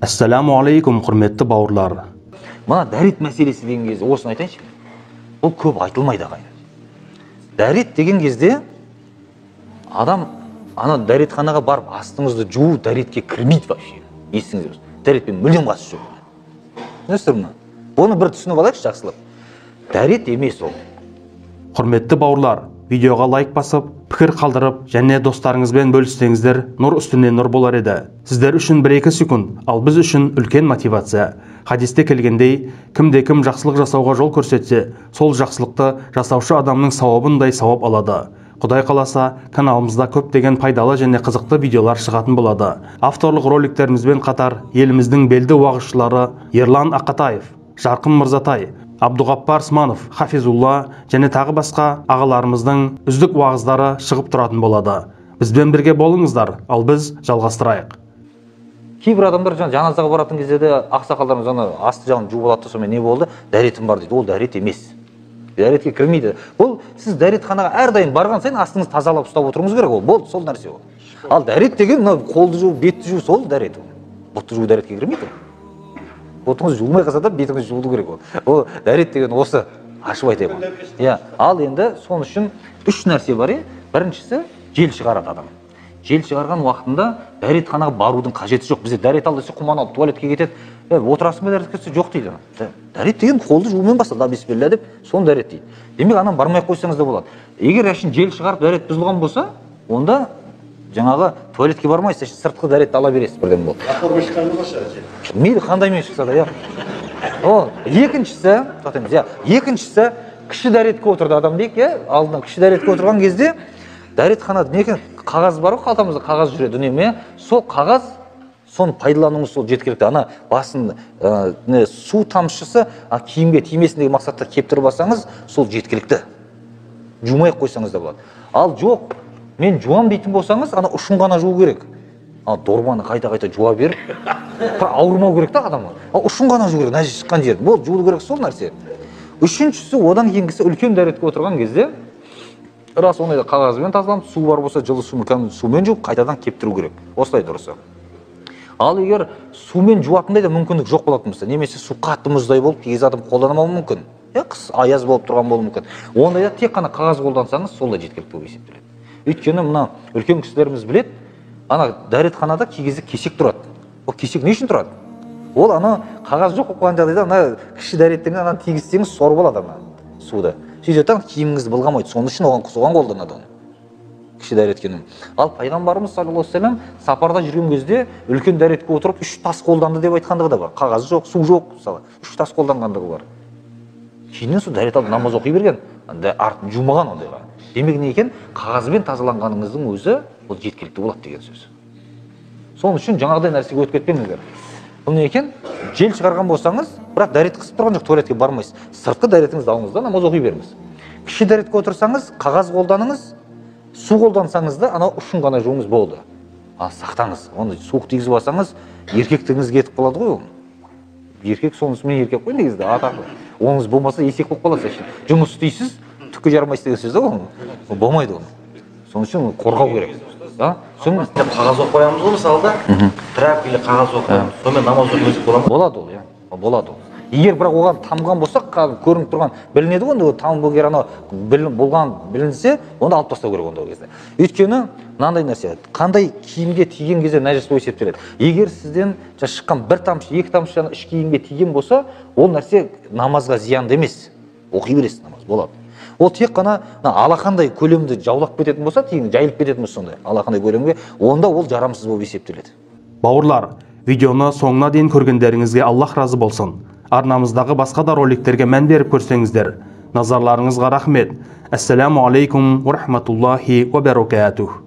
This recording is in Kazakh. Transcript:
Ассаламу алейкум, құрметті бауырлар. Мына дәрет мәселесі деген кезде осыны айтайыншы. Ол көп айтылмайды ағайын. Дәрет деген кезде адам ана дәретханаға барып астыңызды жуу дәретке кірмейді вообще. Есіңізде болсын. Дәретпен мүлдем қатысы жоқ. Түсінесіздер ме? Оны бір түсініп алайықшы жақсылап. Дәрет емес ол. Құрметті бауырлар, видеоға лайк басып, пікір қалдырып, және достарыңызбен бөліссеңіздер, нұр үстіне нұр болар еді. Сіздер үшін 1-2 секунд, ал біз үшін үлкен мотивация. Хадисте келгендей, кімде-кім жақсылық жасауға жол көрсетсе, сол жақсылықты жасаушы адамның сауабындай сауап алады. Құдай қаласа, каналымызда көптеген пайдалы және қызықты видеолар шығатын болады. Авторлық роликтерімізбен қатар еліміздің белді уағызшылары Ерлан Ақатаев, Жарқын Мырзатай, Абдуғаппар Сманов, Хафизулла және тағы басқа ағаларымыздың үздік уағыздары шығып тұратын болады. Бізбен бірге болыңыздар, ал біз жалғастырайық. Кейбір адамдар жаназаға баратын кезде де ақсақалдарымыз ана асты жағын жуып алады, сонымен не болды? Дәретім бар дейді. Ол дәрет емес. Дәретке кірмейді. Ол сіз дәретханаға әрдайым барған сайын астыңызды тазалап ұстап отыруыңыз керек. Ол болды, сол нәрсе ол. Ал дәрет деген мына қолды жуу, бетті жуу, сол дәрет. Бұтты жуу дәретке кірмейді. Бұтыңыз жуылмай қалса да бетіңіз жуылу керек ол. Ол дәрет деген осы, ашып айтайын. Иә, ал енді соның үшін 3 нәрсе бар. Біріншісі жел шығарады адам. Жел шығарған уақытында дәретханаға барудың қажеті жоқ. Бізде дәрет ал десе құман алып туалетке кетеді. Отырасың ба дәретке жоқ дейді. Дәрет деген қолды жуумен басталды, бисмилля деп, соны дәрет дейді. Демек анан бармай қойсаңыз да болады. Егер әшін жел шығарып дәрет бұзылған болса, онда жаңағы туалетке бармайсыз, сыртқы дәретті ала бересіз бірден болды. Форма шыққаны болса, мейлі қандаймен шықса да, иә. О, екіншісі, екіншісі кіші дәретке отырды адам дейік, иә, алдына кіші дәретке отырған кезде дәретханада не екен, қағаз бар ғой, қалтамызда қағаз жүреді үнемі, сол қағаз, соны пайдалануыңыз сол жеткілікті. Ана басын су тамшысы киімге тимесін деген мақсатта кептіріп алсаңыз, сол жеткілікті. Жумай қойсаңыз да болады. Ал жоқ, мен жуам дейтін болсаңыз, ана ұшын ғана жуу керек. Дорбаны қайта-қайта жуа беріп, ауырмау керек та адамға. Ұшын ғана жуу керек, нәжіс шыққан жер. Бол, жуылу керек сол нәрсе. Үшіншісі, одан кейінгісі үлкен дәретке отырған кезде, рас ондайда қағазбен тазаланып, су бар болса, жылы сумен жуып, қайтадан кептіру керек. Осылай дұрысы. Ал егер сумен жуатындай да мүмкіндік жоқ болатын болса, немесе су қатты мұздай болып, кез адам қолданамауы мүмкін. Қыс аяз болып тұрған болуы мүмкін. Ондайда тек қана қағаз қолдансаңыз, сол да жеткілікті болып есептеледі. Өйткені мына үлкен кісілеріміз білет, ана дәретханада кей кезде кесек тұрады. Ол кесек не үшін тұрады? Ол ана қағаз жоқ болған жағдайда ана кіші дәреттен ана тигізсеңіз сорып алады ана суды. Сөйтеді киіміңізді былғамайды. Соның үшін соған қолданады оны. Кіші дәреткенің. Ал пайғамбарымыз саллаллаху алейхи ва саллям сапарда жүрген кезде үлкен дәретке отырып 3 тас қолданды деп айтқандығы да бар. Қағаз жоқ, су жоқ, мысалы 3 тас қолданғандығы бар. Кейіннен сол дәрет алып намаз оқи берген. Артын жумаған ондайға. Демек не екен? Қағазбен тазаланғаныңыздың өзі ол жеткілікті болады деген сөз. Соның үшін жаңағыдай нәрсеге өтіп кетпеңіздер. Бұл не екен? Жел шығарған болсаңыз, бірақ дәрет қысып тұрған жоқ, туалетке бармайсыз. Сыртқы дәретіңізді алыңыз да намаз оқи беріңіз. Кіші дәретке отырсаңыз, қағаз қолданыңыз, су қолдансаңыз да, анау ұшын ғана жуыңыз болды. Сақтаңыз. Оны суық тигізіп алсаңыз, еркектігіңіз кетіп қалады ғой. Еркек сонысымен еркек қой негізді, атақ. Оныңыз болмаса есек болып қаласыз. Жұмыс істейсіз, түкке жармайсыз деген сөз да ол. Болмайды оны. Соның үшін қорғау керек. қағаз оқып қоямыз ғой мысалда, трап или қағаз оқып қоямыз. Сонымен намаз оқып бола ма? Болады ол, иә. Болады ол. Егер бірақ оған тамған болсақ, көрініп тұрған білінеді ғой, там егер анау білінсе, онда алып тастау керек онда ол кезде. Өйткені мынандай нәрсе, қандай киімге тиген кезде нәжіс болып есептеледі. Егер сізден шыққан 1 тамшы, 2 тамшы іш киімге тиген болса, ол нәрсе намазға зиянды емес. Оқи бересіз намаз, болады. Ол тек қана алақандай көлемді жаулап кететін болса, жайылып кететін болса сондай, алақандай көлемге, онда ол жарамсыз болып есептеледі. Бауырлар, видеоны соңына дейін көргендеріңізге Аллах разы болсын. Арнамыздағы басқа да роликтерге мән беріп көрсеңіздер. Назарларыңызға рахмет. Ассаламу алейкум ва рахматуллахи ва баракатух.